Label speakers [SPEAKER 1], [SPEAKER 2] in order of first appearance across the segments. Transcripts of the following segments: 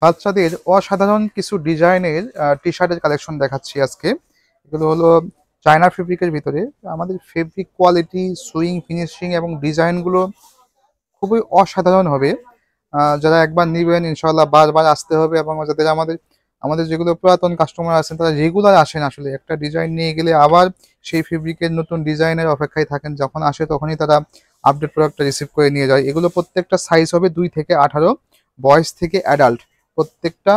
[SPEAKER 1] বাচ্চাদের অসাধারণ কিছু ডিজাইনের টি শার্টের কালেকশন দেখাচ্ছি আজকে। এগুলো হলো চায়না ফেব্রিকের ভিতরে। আমাদের ফেব্রিক কোয়ালিটি, সুইং ফিনিশিং এবং ডিজাইনগুলো খুবই অসাধারণ হবে। যারা একবার নিবেন ইনশাআল্লাহ বারবার আসতে হবে, এবং যাদের আমাদের আমাদের যেগুলো পুরাতন কাস্টমার আছেন তারা রেগুলার আসেন, আসলে একটা ডিজাইন নিয়ে গেলে আবার সেই ফেব্রিকের নতুন ডিজাইনের অপেক্ষায় থাকেন, যখন আসে তখনই তারা আপডেট প্রোডাক্টটা রিসিভ করে নিয়ে যায়। এগুলো প্রত্যেকটা সাইজ হবে 2 থেকে 18, বয়েজ থেকে অ্যাডাল্ট। প্রত্যেকটা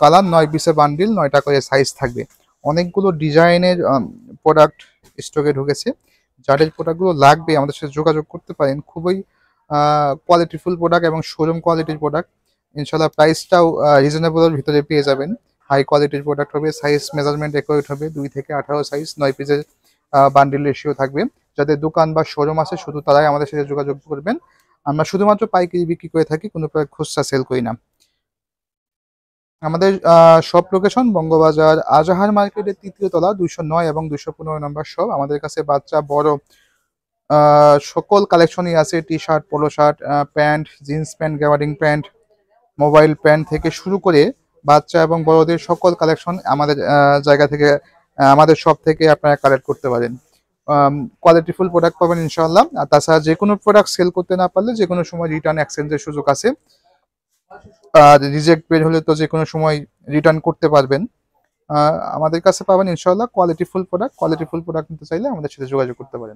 [SPEAKER 1] কালার 9 পিসের বান্ডিল, 9টা করে সাইজ থাকবে। অনেকগুলো ডিজাইনের প্রোডাক্ট স্টকে ঢুকেছে। যাদের প্রোডাক্টগুলো লাগবে আমাদের সাথে যোগাযোগ করতে পারেন। খুবই কোয়ালিটিফুল প্রোডাক্ট এবং শোরুম কোয়ালিটির প্রোডাক্ট। ইনশাল্লাহ প্রাইসটাও রিজনেবলের ভিতরে পেয়ে যাবেন। হাই কোয়ালিটির প্রোডাক্ট হবে, সাইজ মেজারমেন্ট অ্যাকুরেট হবে, 2 থেকে 18 সাইজ, 9 পিসের বান্ডিল রেশিও থাকবে। যাদের দোকান বা শোরুম আছে শুধু তারাই আমাদের সাথে যোগাযোগ করবেন। আমরা শুধুমাত্র পাইকারি বিক্রি করে থাকি, কোনো প্রকার খুচরা সেল করি না। আমাদের শপ লোকেশন বঙ্গবাজার আজাহার মার্কেটের 3য় তলা, 209 এবং 215 নম্বর শপ। আমাদের কাছে বাচ্চা বড় সকল কালেকশনই আছে। T shirt, polo shirt, pant, jeans pant, gabardine pant, mobile pant থেকে শুরু করে বাচ্চা এবং বড়দের সকল কালেকশন আমাদের জায়গা থেকে, আমাদের শপ থেকে আপনারা কালেক্ট করতে পারেন। কোয়ালিটিফুল প্রোডাক্ট পাবেন ইনশাআল্লাহ। আর তাছাড়া যে কোনো প্রোডাক্ট সেল করতে না পারলে যে কোনো সময় রিটার্ন এক্সচেঞ্জের সুযোগ আছে। আর রিজেক্ট বের হলে তো যে কোনো সময় রিটার্ন করতে পারবেন। আমাদের কাছে পাবেন ইনশাআল্লাহ কোয়ালিটিফুল প্রোডাক্ট। কোয়ালিটিফুল প্রোডাক্ট নিতে চাইলে আমাদের সাথে যোগাযোগ করতে পারেন।